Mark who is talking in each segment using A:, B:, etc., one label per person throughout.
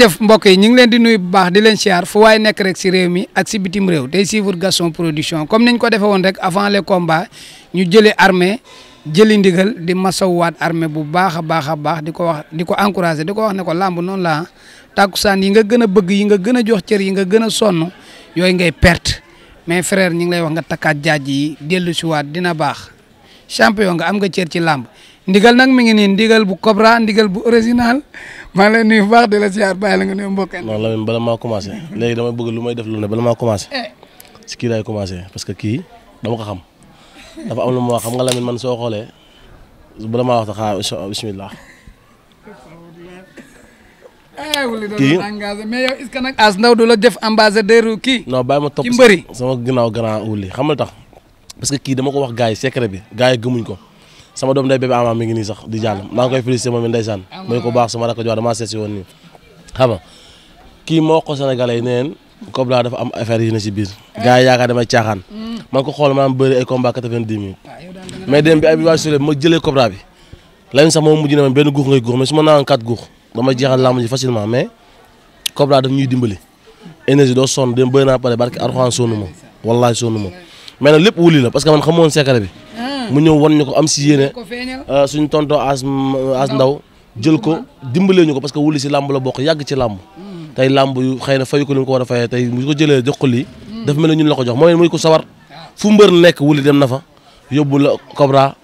A: jëf mbokk yi ñu ngi leen di nuyu bu baax di leen siyaar fu waay nekk rek si réew mi ak si bitim réew tey suivre Gaston Production comme niñ ko defee woon rek avant les combats ñu jëlee armée jëli ndigal di masawwaat armée bu baax a baax di ko wax di ko encouragé di ko wax ne ko làmb noonu la tàkkusaan yi nga gën a bëgg yi nga gën a jox cër yi nga gën a sonn yooyu ngay perte mais frère ñu ngi lay wax nga takkaat jaaj yi dellu si waat dina baax champion nga am nga cër ci làmb ndigal nag mi ngi nii ndigal bu Cobra ndigal bu original maa ngi lay nuyu bu baax di la siyaar bàyyi la nga nuyu mbokk yi.
B: non Lamine bala maa commencé léegi damay bëgg lu may def lu ne bala maa commencé si kii laay commencé parce que kii dama ko xam dafa am lu ma wax xam nga Lamine man soo xoolee bala maa wax sax xaaral bismillah.
A: kii mais yow est-ce que nag As Ndaw du la def ambassadeur kii.
B: non bàyyi ma topp
A: ci mbëri
B: sama ginnaaw grand wuli xam nga tax parce que kii dama ko wax gars yi secret bi gars yi gëmuñ ko. sama doom day bébé ama mi ngi nii sax di jàll maa ngi koy félicité moom it ndeysaan mooy ko baax sama rakk jox damaa seet si woon nii xam nga kii moo ko sénégalais yi neen Cobra dafa am affaire yi ne si biir gars yi yaakaar damay caaxaan man ko xool maanaam bëri ay combat 90 minutes mais dem bi ay bi waa sule ma jëlee Cobra bi lañ sax moom mujj na ma benn guux ngay guux mais su ma naan 4 guux damay jeexal làmb ji facilement mais Cobra daf ñuy dimbali énergie doo sonn dem bëri naa pare barke Alxuraan sonnu ma wallaahi sonnu ma mais nag lépp wuli la parce que man xamoon secret bi mu ñëw wan ñu ko am si yéene suñu tonton as ndaw jël ko dimbalee ñu ko parce que wuli si làmb la bokk yàgg ci làmb tey làmb yu xëy na fayu ko li mu ko war a fayee tey bu ko jëlee jox ko lii dafa mel ne ñun la ko jox mooy muy ko sawar fu mbër nekk wuli dem na fa yóbbu la Cobra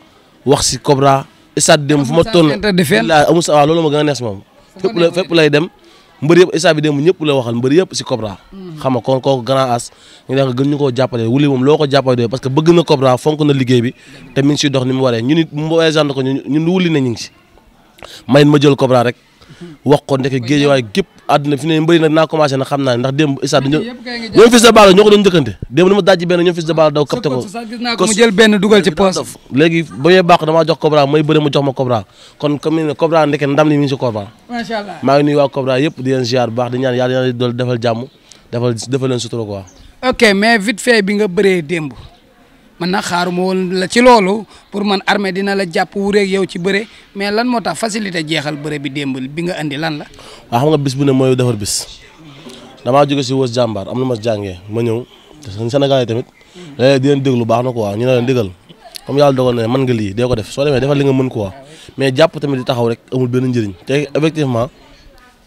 B: wax si Cobra stade dem fu ma toll amul sa waaw loolu ma gën a neex moom fépp lay dem mbër yëpp stade bi dem ñëpp la waxal mbër yëpp si Cobra xam nga kon kooku grand as ñu ne gën ñu koo jàppale wuli moom loo ko jàppale doy parce que bëgg na Cobra fonk na liggéey bi te mi ngi siy dox ni mu waree ñun it mu exemple ko ñun wuli na ñu ngi si may ma jël Cobra rek wax ko ndeke géej waaye gépp àdduna fi ne mbëri nag naa commencé nag xam naa ne ndax démb stade ñoom Fils de Balla ñoo ko doon njëkkante démb ni ma dajji benn ñoom Fils de Balla daw capté ko
A: mu jël benn dugal ci poche
B: léegi ba muy baax damaa jox Cobra may bëri mu jox ma Cobra kon comme ni Cobra ndeke ndam li mi ngi si Cobra
A: macha Allah
B: maa ngi nuyu waa Cobra yëpp di leen ziar bu baax di ñaan yàlla dool defal jàmm defal leen sutura quoi.
A: ok mais vite fait bi nga bëree démb man nag xaaruma woon la ci loolu pour man armée dina la jàpp wuureeg yow ci bëre mais lan moo tax facilité jeexal bëre bi démb bi nga andi lan la.
B: waaw xam nga bis bu ne mooy defar bis damaa jóge si wës jàmbaar am na ma jàngee ma ñëw te Sénégal yi tamit léeg-léeg di leen déglu baax na quoi ñu ne leen déggal comme yàlla dogal na mën nga lii dee ko def soo demee defal li nga mën quoi mais jàpp tamit di taxaw rek amul benn njëriñ te effectivement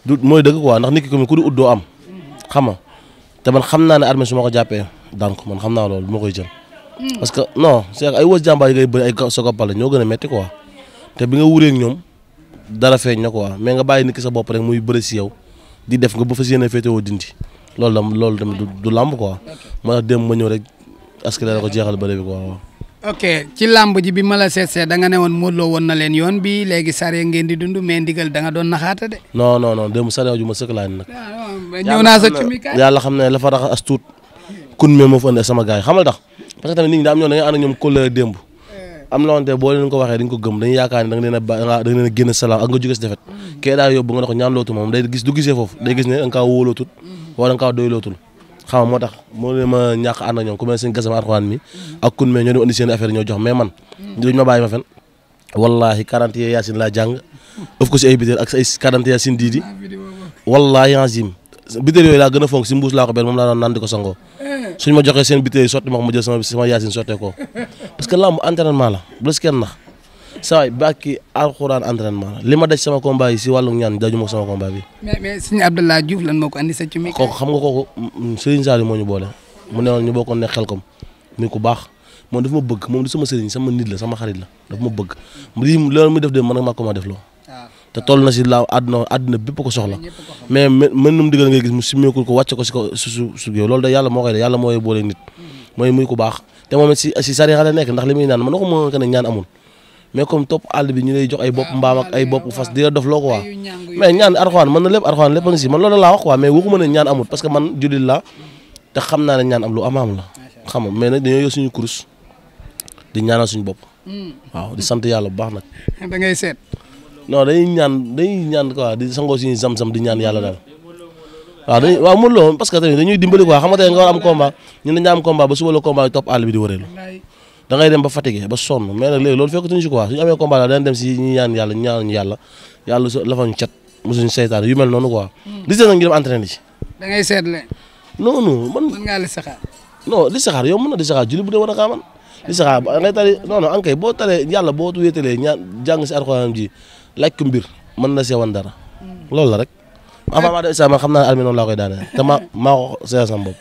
B: du mooy dëgg quoi ndax nit ki comme ku di ut doo am xam nga te man xam naa ne armée su ma ko jàppee daan ko man xam naa loolu bu ma koy jël parce que non c'est ay wës jàmbaar yi ngay bëri ay sogopal ñoo gën a metti quoi te bi nga wureeg ñoom dara feeñ na quoi mais nga bàyyi nit ki sa bopp rek muy bëri si yow di def nga ba fas yéene féetewoo dindi loolu tamit du làmb quoi moo tax démb ma ñëw rek askile la ko jeexal bëri bi quoi.
A: ok ci làmb ji bi ma la seetsee da nga ne woon Modou Lo woon na leen yoon bi léegi sare ngeen di dund mais ndigal da nga doon naxaata de.
B: non démb sare ju ma sëkk laa nag.
A: ñëw naa sa cumi kaay
B: yàlla xam ne la fa rax as tuut kun me moo fa andi sama gars yi xamal tax parce que tamit nit ñi daa am ñoom da ngay ànd ak ñoom kóllëre démb am la wante boo leen ko waxee dañ ko gëm dañuy yaakaar ne da nga leen a génn salaam ak nga jóge si defet kee daa yóbbu nga ne ko ñaan lootul moom day gis du gisee foofu day gis ne da nga kaa wóolootul wala da nga kaa doy lootul xam nga moo tax moo leen ma ñàkk ànd ak ñoom ku mel seen gasama arxuwaan mi ak kun me ñoo dem andi seen affaire ñoo jox mais man duñ ma bàyyi ma fen wallahi 40 yaasin laa jàng ëf ko si ay bitéel ak ay 40 yaasin diidi wallahi azim bitéel yooyu laa gën a fonk si mbuus laa ko benn moom laa doon naan di ko sangoo suñ ma joxee seen bitéel yi sotti ma ko ma jël sama yaasin sottee ko parce que lamb entraînement la bu la si kenn nax saa waay bàkki alxuraan entraînement la li ma daj sama combat yi si wàllu ñaan daju ma sama combat bi.
A: mais Serigne Abdoulaye Diouf lan moo ko andi sa ci mi.
B: kooku xam nga kooku Serigne Saliou moo ñu boole mu ne woon ñu bokkoon ne xel kom ni ku baax moom dafa ma bëgg moom du sama Serigne sama nit la sama xarit la dafa ma bëgg lii loolu muy def de man nag maa ko ma def loo te toll na si la àdduna bépp ko soxla mais mën num digal ngay gis mu simmeekul ko wàcce ko si ko su yow loolu da yàlla moo koy de yàlla mooy boole nit mooy muy ku baax te moom si sariya la nekk ndax li muy naan man waxuma ko ne ñaan amul mais comme topp àll bi ñu lay jox ay bopp mbaam ak ay bopp fas di la dof loo ko waa mais ñaan arxuwaan mën na lépp arxuwaan lépp a ngi si man loolu laa wax quoi mais waxuma ne ñaan amul parce que man jullit la te xam naa ne ñaan am lu amaam la xam nga mais nag dañoo yor suñu kurus di ñaanal suñu bopp waaw di sant yàlla bu baax nag
A: da ngay seet
B: non dañuy ñaan quoi di sangoo suñu zam-zam di ñaan yàlla daal waaw Modou Lo parce que tamit dañuy dimbali quoi xam nga tey nga war am combat ñun dañu am combat ba suba la combat yi topp àll bi di wëreelu da ngay dem ba fatigué ba sonn mais nag léegi loolu fekkatuñu si quoi suñu amee combat la dañ dem si ñi ñaan yàlla ñu ñaan yàlla lafa ñu cat mosuñu seytaan yu mel noonu quoi. li ci nag ñu dem entraîné ci.
A: da ngay seetle.
B: non non man.
A: mën ngaa listixaar.
B: non listixaar yow mën na listixaar julli bu dee war a xaaman. listixaar ngay tari non non ankay boo taree yàlla boo wéetalee jàng si alxuraan ji laaj ko mbir mën na seewan dara. loolu la rek. avant maa def man xam naa ne armée noonu laa koy daanee te maa ko seet sama bopp.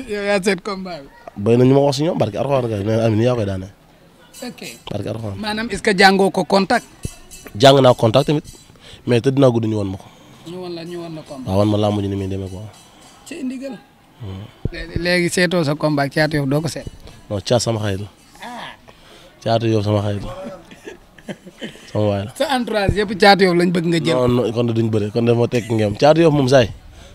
A: yow yaa seet combat bi.
B: béy na ñu ma wax si ñoom barke alxuraan kay nee na armée nii yaa koy daanee.
A: ok
B: barke alxuraan.
A: maanaam est-ce que jàngoo ko contact.
B: jàng naa contact tamit mais te dinaa gudd ñu woon ma ko.
A: ñu woon la combat.
B: waaw wan ma laa mujj ni muy demee quoi.
A: ci ndigal. léegi seetoo sa combat ak Caatu Yoff doo ko seet.
B: non Caat sama xarit la. Caatu Yoff sama xarit la. sama waay la.
A: sa entourage yëpp Caatu Yoff lañ bëgg nga jël.
B: non non kon de duñ bëre kon de moo tekki ngeen Caatu Yoff moom saay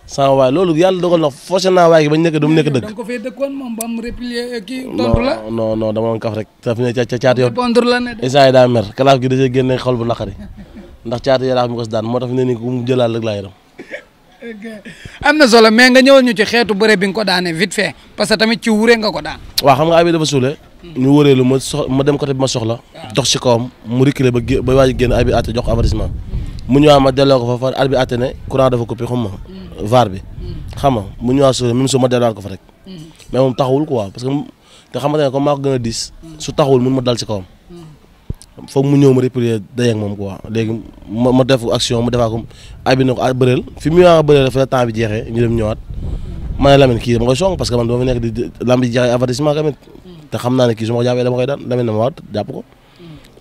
B: sama waay loolu yàlla dogal na forcé naa waay gi bañ nekk du mu nekk dëgg.
A: da nga ko fee dëkkoon moom ba mu replier kii tontu la.
B: non non dama doon kaf rek te fi ne Caatu Yoff
A: répondre la ne de.
B: Issa yi daa mer kalaaf gi da cee génne xol bu naqari ndax Caatu Yaraax mi ko si daan moo tax fi ne nii ku mu jëlaat rek laa yaram.
A: am na solo mais nga ñëwal ñu ci xeetu bëre bi nga ko daanee vite fait parce que tamit ci wure nga ko daan.
B: waaw xam nga abi dafa suule ñu wëreelu ma dem côté bi ma soxla dox ci kawam mu reculer ba waaj génn abi àtte jox ko avertissement mu ñëwaat ma delloo ko fa fa abi àtte ne courant dafa coupé xam ma VAR bi xam nga mu ñëwaat suule même su ma delluwaat ko fa rek mais moom taxawul quoi parce que te xamante ne comme maa ko gën a diis su taxawul mun ma dal ci kawam foog mu ñëw ma replier day ak moom quoi léegi ma def action mu defaa ko abi ne ko bëreel fi mu ñëwaat bëreel fa la temps bi jeexee ñu dem ñëwaat ma ne Lamine kii dama koy song parce que man dama fi nekk di lamb ji jeexee avertissement tamit te xam naa ne kii su ma ko jàppee dama koy daan Lamine na ma waat jàpp ko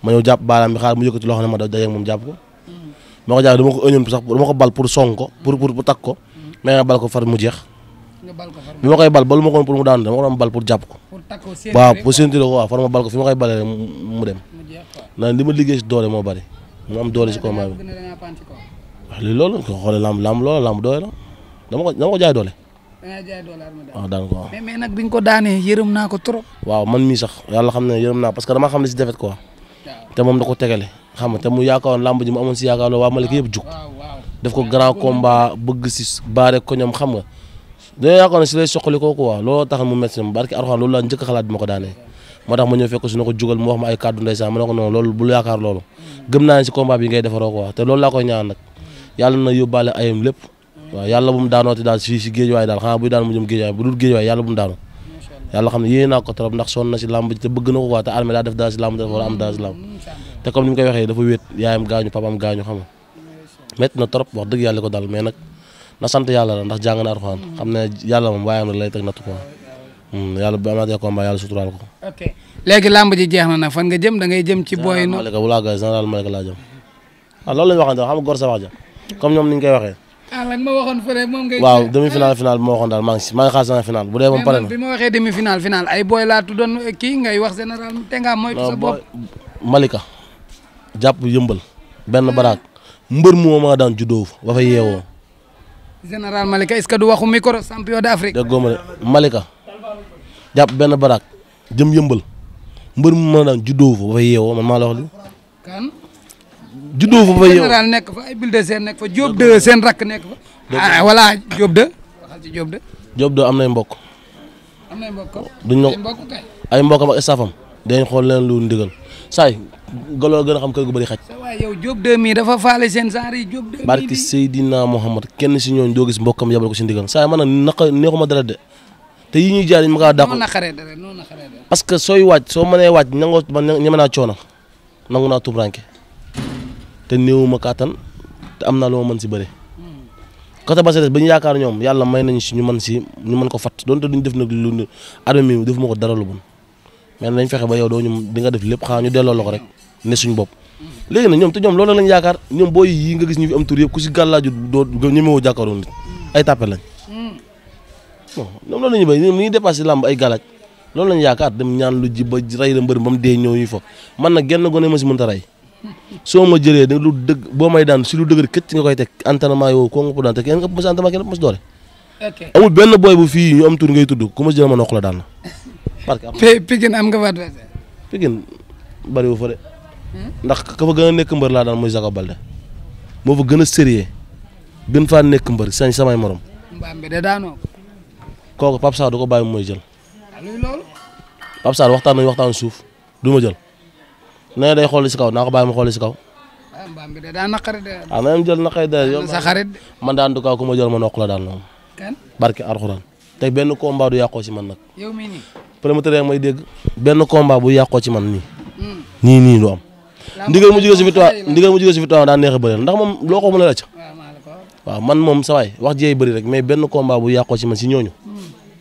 B: ma ñëw jàpp baaraam bi xaar mu yëkkati loo xam ne ma day ak moom jàpp ko ma ko jàpp dama ko ëñoon sax dama ko bal pour song ko pour takk ko mais nga bal ko far mu jeex bi ma koy bal balu ma ko pour mu daanu dama ko doon bal pour jàpp ko waaw pour séntu ko waaw far ma bal ko fi ma koy balee mu dem na li ma liggéey si doole moo bari mu am doole si combat bi waaw li loolu ko xoolee lamb loolu lamb doole la dama ko jaay doole waaw daan ko waaw
A: mais nag bi nga ko daanee yërëm naa ko trop
B: waaw man mii sax yàlla xam ne yërëm naa parce que dama xam ne si defet quoi te moom da ko tegale xam nga te mu yaakaaroon lamb ji mu amoon si yaakaar loolu waa Malika yëpp jug def ko grand combat bëgg si baare ko ñoom xam nga dañoo yaakaar ne si lay soqali ko quoi looloo tax mu métti na barki Alxuraan loolu laa njëkk a xalaat bi ma ko daanee moo tax ma ñëw fekk su na ko jugal mu wax ma ay kàddu ndeysaan ma ne ko non loolu bul yaakaar loolu gëm naa ne si combat bi ngay defaroo quoi te loolu laa koy ñaan nag yàlla na yóbbaale ayam lépp waaw yàlla bu mu daanooti daal fii si géej waay daal xanaa buy daan mu jëm géej waay bu dul géej waay yàlla bu mu daanu yàlla xam ne yéene naa ko trop ndax sonn na si làmb ji te bëgg na ko quoi te armée daa def daal si làmb dafa war a am daal si làmb te comme ni mu koy waxee dafa wéet yaayam gaañu papaam gaañu xam nga métti na trop wax dëgg yàlla ko dal mais nag na sant yàlla la ndax jàng na Alxuraan xam ne yàlla moom waayam rek lay teg natt quoi yàlla bu amaatee combat yàlla suturaal ko.
A: ok léegi làmb ji jeex na nag fan nga jëm da ngay jëm ci booy.
B: Malika bu laa gay général Malika laa jëm waaw loolu la ñu waxante xam nga góor sa wax ja comme ñoom ni ñu koy waxee.
A: lan ma waxoon fële moom ngay.
B: waaw demi final final bi ma waxoon daal maa ngi xaar sama final bu dee moom pare na.
A: bi ma waxee demi final final ay booy laa tuddoon kii ngay wax général te nga moytu sa bopp.
B: Malika jàpp yëmbal benn baraak mbër mu ma daan juddoo fa ba fa yeewoo.
A: général Malika est-ce que du waxu micro champion d'Afrique.
B: déggoo ma de Malika jàpp benn baraak jëm yëmbal mbër mu ma daan juddoo fa ba fa yeewoo man maa la wax li
A: kan.
B: juddoo fa ba fa yeewoo
A: général nekk fa ay Bulldozer nekk fa Diop 2 seen rakk nekk fa. ah voilà Diop 2. waxal ci Diop 2.
B: Diop 2 am nay mbokk.
A: am nay mbokk.
B: duñ ay mbokkam ak staffam dañ xool leen lu ndigal saay galoo gën a xam kër gu bëri xaj.
A: waaw yow Diop 2 mii dafa faale seen genre yi Diop 2.
B: barki Seydina Mohamed kenn si ñooñu doo gis mbokkam yabal ko si ndigal saay man nag neexuma dara de te yi ñuy jaar yi ma kaa dàqu. parce que sooy wàcc soo mënee wàcc nangoo man ñeme naa coono nangu naa tumranke te néewuma kàttan te am naa lu ma mën si bëri. côté Basse ba ñu yaakaar ñoom yàlla may nañu si ñu mën ko fat donte duñ def nag lu armée mi defuma ko dara lu bon mais nañ fexe ba yow doo ñu di nga def lépp xanaa ñu delloo la ko rek ne suñ bopp. léegi nag ñoom te ñoom loolu lañ yaakaar ñoom booy yi nga gis ñu fi am tur yëpp ku si gàllaaju doo ñemewoo jàkkaaroo nit ay tàppe lañ bon ñoom loolu la ñuy béy ñoom ñuy dépassé lamb ay galaaj loolu lañ yaakaar dem ñaan lu ji ba rey la mbër ba mu dee ñëw ñu fa man nag genn gone ma si mënta rey soo ma jëlee da lu dëgg boo may daan si lu dëgër këcc nga koy teg entraînement yow koo nga ko daan te kenn nga mos entraînement kenn mos doole amul benn booy bu fii ñu am tur ngay tudd ku ma jël ma noq la daan la parce que
A: Pikine am nga fa adversaire
B: Pikine bariwu fa de ndax ka fa gën a nekk mbër laa daan muy Jacob Baldé moo fa gën a sérieux gën faa nekk mbër sañ samay morom
A: mbaam bi de daanoo
B: kooku Pape Sarr du ko bàyyi mu mooy jël
A: luy loolu
B: Pape Sarr waxtaan nañu waxtaan suuf du ma jël nee day xool si kaw naa ko bàyyi ma xool si kaw
A: mbaam bi de daa naqari de.
B: ah na jël naqari de yow
A: sa xarit de.
B: man daan du kaa ku ma jël ma nokk la daal moom.
A: kan
B: barke Alxuraan tey benn combat du yàqoo ci man nag.
A: yow mii nii.
B: promoteur yaa may dégg benn combat bu yàqoo ci man nii. nii du am. ndigal mu jóge si victoire daa neex a bëri ndax moom loo ko mën a rëcc. waaw man moom sa waay wax jeey bëri rek mais benn combat bu yàqoo ci man si ñooñu.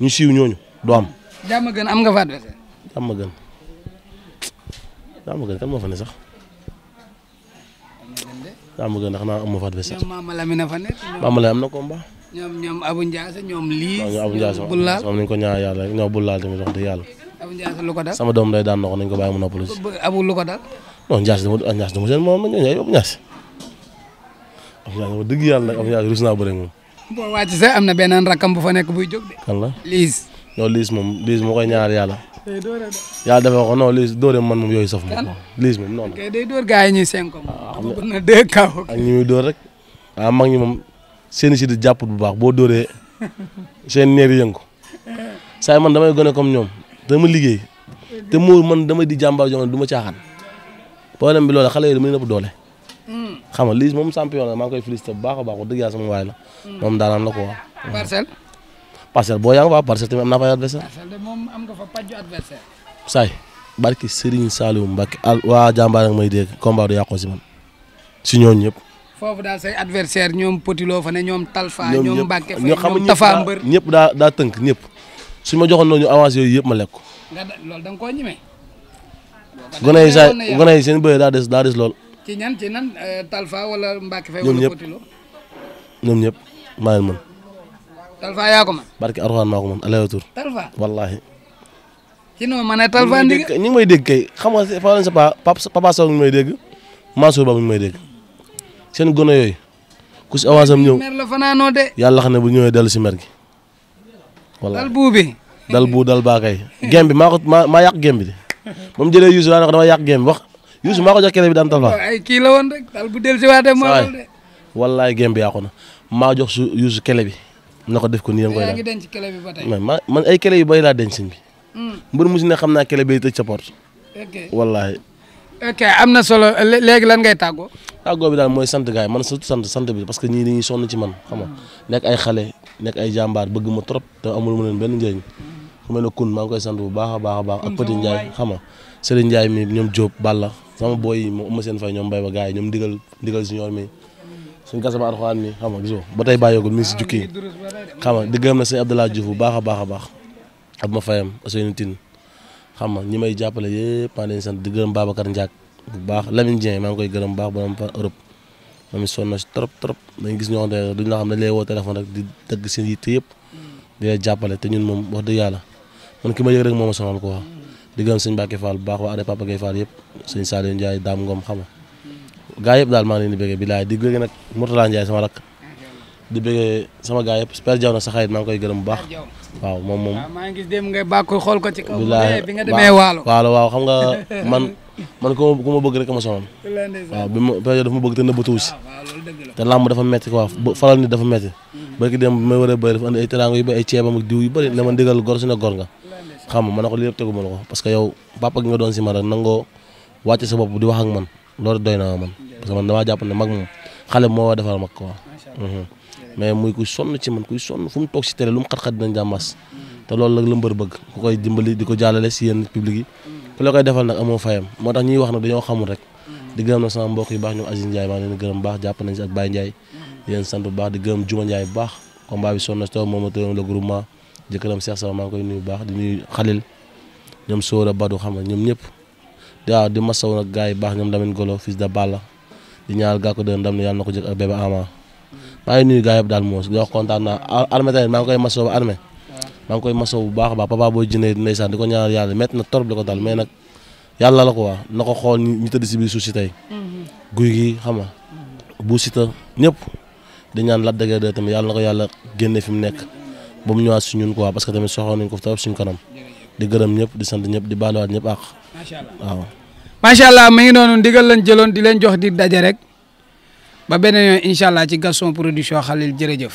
B: ñu siiw ñooñu du am.
A: jàmm gën am nga fa adversaire.
B: jàmm gën kan moo fa ne sax. jàmm gën ndax naa am ma fa adversaire.
A: ñoom Mama Lamine fa nekk.
B: Mama Lamine am na combat.
A: ñoom Abou Ndiasse ñoom lii.
B: waaw Abou Ndiasse moom nañ ko ñaan yàlla rek ñoo bul laal tamit wax dëgg yàlla.
A: Abou Ndiasse lu ko dal.
B: sama doom day daan na ko nañ ko bàyyi mu noppalu si.
A: Abou lu ko dal.
B: non Ndiasse dama seen moom ñooñu ay Abou Ndiasse. Abou Ndiasse wax dëgg yàlla nag Abou Ndiasse rus naa bëre moom.
A: boo wàcc sax am na beneen rakam bu fa nekk buy jóg de.
B: kan la
A: Liis.
B: non Liis moo koy ñaar yàlla. yàlla defee ko non Liis dóore man moom yooyu saf moom. Liis moom non.
A: kay day dóor gars yi ñuy 5 ko. waaw na 2 kaw.
B: ak ñi muy dóor rek. mag ñi moom seen si di jàpput bu baax boo dóoree seen neer yëngu saa man damay gone comme ñoom dama liggéey te moo man damay di jàmbaar joo xam ne du ma caaxaan problème bi loolu xale yi dama leen ëpp doole. xam nga Liis moom champion la maa ngi koy félicité bu baax a baax wax dëgg yàlla sama waay la. moom daanaan la ko wax. parcelle boo yaa nga fa parcelle tamit am naa fa adversaire.
A: parcelle de moom am nga fa pàjju adversaire.
B: saay barki Serigne Saliou Mbacke waa jàmbaar ak may dégg combat du yàqoo si man si ñooñu ñëpp.
A: foofu daal say adversaire ñoom Potilo fa ne ñoom Talfa ñoom Mbacke Faye
B: ñoom
A: Tafa Mbër
B: ñëpp daa tënk ñëpp suñ ma joxoon noonu avance yooyu yëpp ma lekk ko.
A: loolu da nga koo ñemee.
B: gone yi seen bëre daa des lool.
A: ci nan Talfa wala Mbacke Faye wala Potilo.
B: ñoom ñëpp maa leen mën.
A: Talfa yaa ko mën.
B: barki Alxuraan maa ko mën aller retour.
A: Talfa
B: wallaahi.
A: ci noonu ma ne Talfa ndig.
B: ñi ngi may dégg kay xam nga fa lañ sa papa Sow mi may dégg Mansour Ba mi may dégg seen gone yooyu ku si avance am ñëw
A: mer la fanaanoo de.
B: yàlla xam ne bu ñëwee dellu si mer gi. wallaahi
A: dal buubi.
B: dal baa kay. gem bi maa yàq gem bi de moom jëlee Youssou daanaka dama yàq gem bi wax Youssou maa ko jox kele bi daan Talfa.
A: ay kii la woon rek dal bu dellu si waatee moo dal de.
B: wallaay gem bi yàqu na maa jox Youssou kele bi na ko def ko nii nga koy
A: yaa ngi denc kele bi ba tey.
B: man ay kele yu bay laa denc sëñ bi. mbër mu si ne xam naa kele bay tëj sa porte. wallaahi.
A: ok am na solo léegi lan ngay tàggoo.
B: tàggoo bi daal mooy sant gaay man surtout sant bi parce que ñii dañuy sonn ci man xam nga nekk ay xale nekk ay jàmbaar bëgg ma trop te amul ma leen benn njëriñ ku mel ne kun maa ngi koy sant bu baax a baax ak Petit Ndiaye xam nga Serigne Ndiaye mi ñoom Diop Balla sama boy yi moom seen fay ñoom mbay ba gaay yi ñoom ndigal si ñoor mi suñ gasaba Alxuraan mi xam nga gisoo ba tey bàyyeegul mi ngi si jukki yi xam nga di gërëm na sëñ Abdoulaye Diouf bu baax a baax ab ma fayam Ousseynou Tine xam nga ñi may jàppale yëpp maa leen sant di gërëm Babacar Ndiak bu baax Lamine Dieng maa ngi koy gërëm bu baax borom par Europe moom it sonn na si trop dañu gis ñoo xam ne duñ la xam ne lay woo téléphone rek di dëgg seen yitte yëpp di la jàppale te ñun moom wax dëgg yàlla man ki ma yëg rek moo ma sonal ko wax di gërëm sëñ Mbacke Fall bu baax waa Adé Papa Gueye Fall yëpp sëñ Saliou Ndiaye Dame Ngom xam nga gaa yëpp daal maa ngi leen di bëggee bilaay di bëggee nag Mourtala Ndiaye sama rakk di bëggee sama gaa yëpp Père Diaw nag sa xarit maa ngi koy gërëm bu baax waaw moom
A: maa ngi gis dem nga bàkku xool ko ci kaw
B: bilaay
A: bi nga demee waalo
B: waaw xam nga man ku ma bëgg rek ma sonal waaw bi ma Père Diaw dafa ma bëgg te nëbbatuwu si te làmb dafa metti quoi faral nit dafa metti barki dem bi may war a bëri dafa andi ay teraanga yu bëri ay ceebam ak diw yu bëri ne ma ndigal gor su ne gor nga xam nga ma ne ko lii yëpp tegu ma la ko parce que yow papa gi nga doon si ma rek nangoo wàcce sa bopp di wax ak man loolu doy na man parce que man damaa jàpp ne mag moom xale moo war defal mag quoi mais muy kuy sonn ci man kuy sonn fu mu toog si télé lu mu xat-xat dinañ jàmmas te loolu nag la mbër bëgg ku koy dimbali di ko jàllale si yenn public yi ku la koy defal nag amoo fayam moo tax ñuy wax nag dañoo xamul rek di gërëm nag sama mbokk yu baax ñoom Aziz Ndiaye maa ngi leen gërëm baax jàpp nañ si ak Baye Ndiaye di leen sant bu baax di gërëm Juma Ndiaye bu baax combat bi sonn na si taw moom le groupement jëkkëram Cheikh Sama maa ngi koy nuyu bu baax di nuyu Khalil ñoom Sora Badou xam nga ñoom ñëpp waaw di masaw nag gars yi baax ñoom Lamine Golo fils de Balla di ñaar gàkko de ndam ne yàlla na ko jëkk ak bébé Ama maa ngi nuyu gars yëpp daal moos di wax kontaan naa armée tamit maa ngi koy masaw ba armée maa ngi koy masaw bu baax a baax papa booy jëndee ndeysaan di ko ñaanal yàlla métti na torop di ko dal mais nag yàlla la ko waa na ko xool ñu tëdd si biir suuf si tey guy gi xam nga bu sita ñëpp di ñaan Lac de Guiers 2 tamit yàlla na ko yàlla génne fi mu nekk ba mu ñëwaat si ñun quoi parce que tamit soxla nañ ko torop suñu kanam di gërëm ñëpp di sant ñëpp di baaluwaat ñëpp ak waaw
A: macha allah mi ngi noonu ndigal lañ jëloon di leen jox di daje rek ba beneen yoon incha allah ci Gaston Production Khalil jërëjëf